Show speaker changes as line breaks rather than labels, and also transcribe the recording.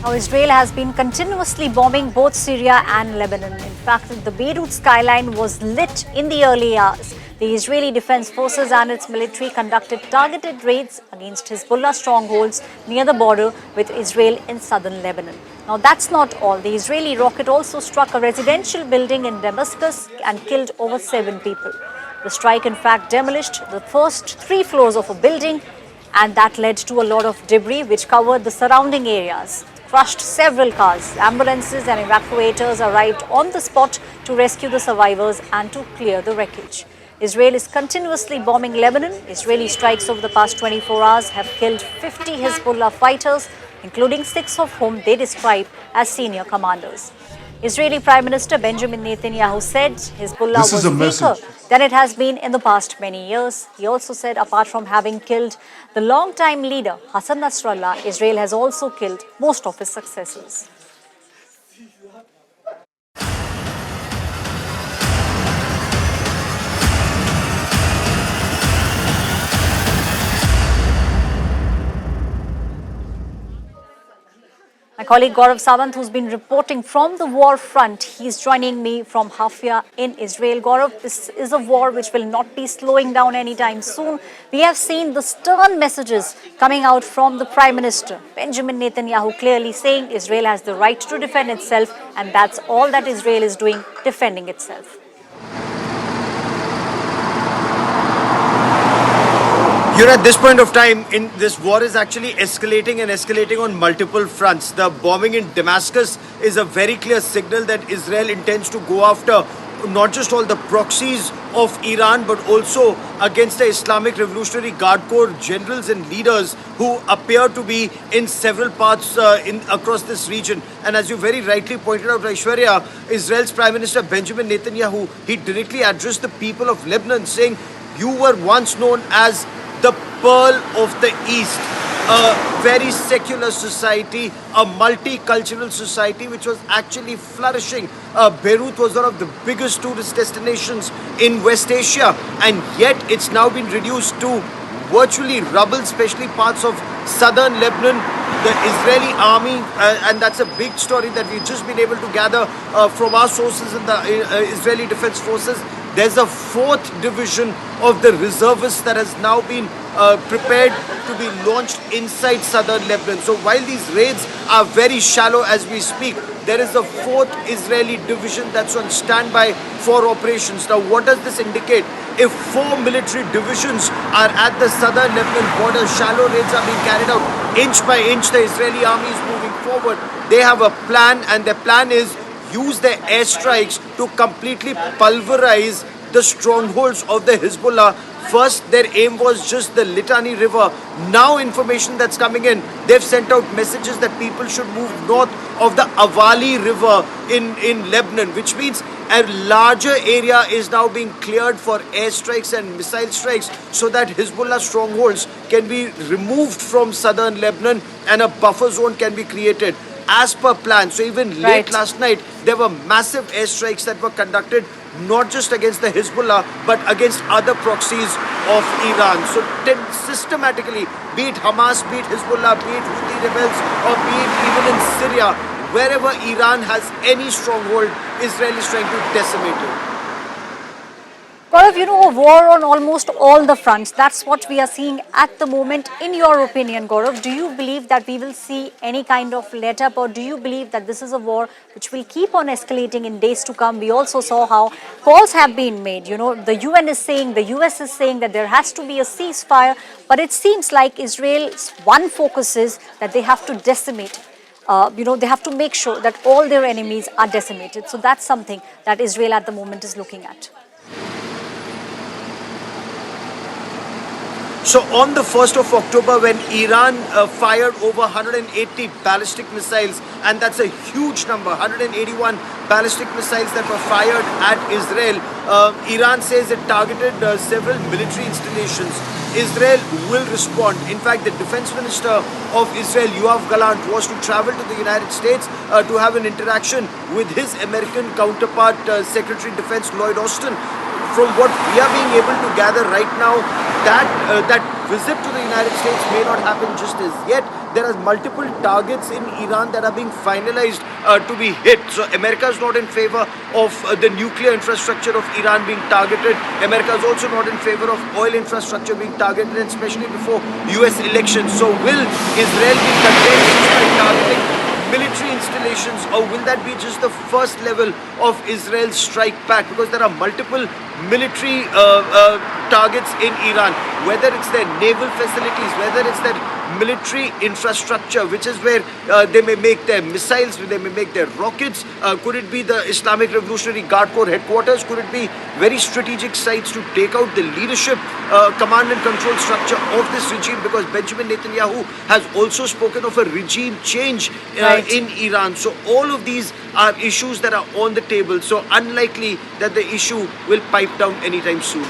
Now, Israel has been continuously bombing both Syria and Lebanon. In fact, the Beirut skyline was lit in the early hours. The Israeli Defense Forces and its military conducted targeted raids against Hezbollah strongholds near the border with Israel in southern Lebanon. Now, that's not all. The Israeli rocket also struck a residential building in Damascus and killed over 7 people. The strike, in fact, demolished the first 3 floors of a building, and that led to a lot of debris which covered the surrounding areas. Crushed several cars. Ambulances and evacuators arrived on the spot to rescue the survivors and to clear the wreckage. Israel is continuously bombing Lebanon. Israeli strikes over the past 24 hours have killed 50 Hezbollah fighters, including 6 of whom they describe as senior commanders. Israeli Prime Minister Benjamin Netanyahu said Hezbollah was weaker than it has been in the past many years. He also said apart from having killed the long-time leader Hassan Nasrallah, Israel has also killed most of his successors. My colleague Gaurav Sawant, who's been reporting from the war front, he's joining me from Hafia in Israel. Gaurav, this is a war which will not be slowing down anytime soon. We have seen the stern messages coming out from the Prime Minister, Benjamin Netanyahu, clearly saying Israel has the right to defend itself, and that's all that Israel is doing, defending itself.
At this point of time, this war is actually escalating and escalating on multiple fronts. The bombing in Damascus is a very clear signal that Israel intends to go after not just all the proxies of Iran, but also against the Islamic Revolutionary Guard Corps generals and leaders who appear to be in several parts across this region. And as you very rightly pointed out, Aishwarya, Israel's Prime Minister Benjamin Netanyahu, he directly addressed the people of Lebanon saying, "You were once known as the Pearl of the East, a very secular society, a multicultural society which was actually flourishing. Beirut was one of the biggest tourist destinations in West Asia, and yet it's now been reduced to virtually rubble, especially parts of southern Lebanon. The Israeli army, and that's a big story that we've just been able to gather from our sources in the Israeli Defense Forces. There's a 4th division of the reservists that has now been prepared to be launched inside southern Lebanon. So while these raids are very shallow as we speak, there is a 4th Israeli division that's on standby for operations. Now, what does this indicate? If 4 military divisions are at the southern Lebanon border, shallow raids are being carried out inch by inch. The Israeli army is moving forward. They have a plan, and their plan is use their airstrikes to completely pulverize the strongholds of the Hezbollah. First, their aim was just the Litani River. Now, information that's coming in, they've sent out messages that people should move north of the Avali River in Lebanon, which means a larger area is now being cleared for airstrikes and missile strikes so that Hezbollah strongholds can be removed from southern Lebanon and a buffer zone can be created as per plan. So even late last night, there were massive airstrikes that were conducted, not just against the Hezbollah, but against other proxies of Iran. So systematically, be it Hamas, be it Hezbollah, be it Houthi rebels, or be it even in Syria, wherever Iran has any stronghold, Israel is trying to decimate it.
Gaurav, a war on almost all the fronts. That's what we are seeing at the moment. In your opinion, Gaurav, do you believe that we will see any kind of let-up, or do you believe that this is a war which will keep on escalating in days to come? We also saw how calls have been made. The UN is saying, the US is saying that there has to be a ceasefire, but it seems like Israel's one focus is that they have to decimate. They have to make sure that all their enemies are decimated. So that's something that Israel at the moment is looking at.
So on the 1st of October, when Iran fired over 180 ballistic missiles, and that's a huge number, 181 ballistic missiles that were fired at Israel, Iran says it targeted several military installations. Israel will respond. In fact, the defense minister of Israel, Yoav Gallant, was to travel to the United States to have an interaction with his American counterpart, Secretary of Defense Lloyd Austin. From what we are being able to gather right now, that visit to the United States may not happen just as yet. there are multiple targets in Iran that are being finalized to be hit. So America is not in favor of the nuclear infrastructure of Iran being targeted. America is also not in favor of oil infrastructure being targeted, and especially before US elections. So will Israel be contained by targeting military installations, or will that be just the first level of Israel's strike back? Because there are multiple military targets in Iran, whether it's their naval facilities, whether it's their military infrastructure, which is where they may make their missiles, they may make their rockets. Could it be the Islamic Revolutionary Guard Corps headquarters? Could it be very strategic sites to take out the leadership, command and control structure of this regime? Because Benjamin Netanyahu has also spoken of a regime change in Iran. So all of these are issues that are on the table. So unlikely that the issue will pipe down anytime soon.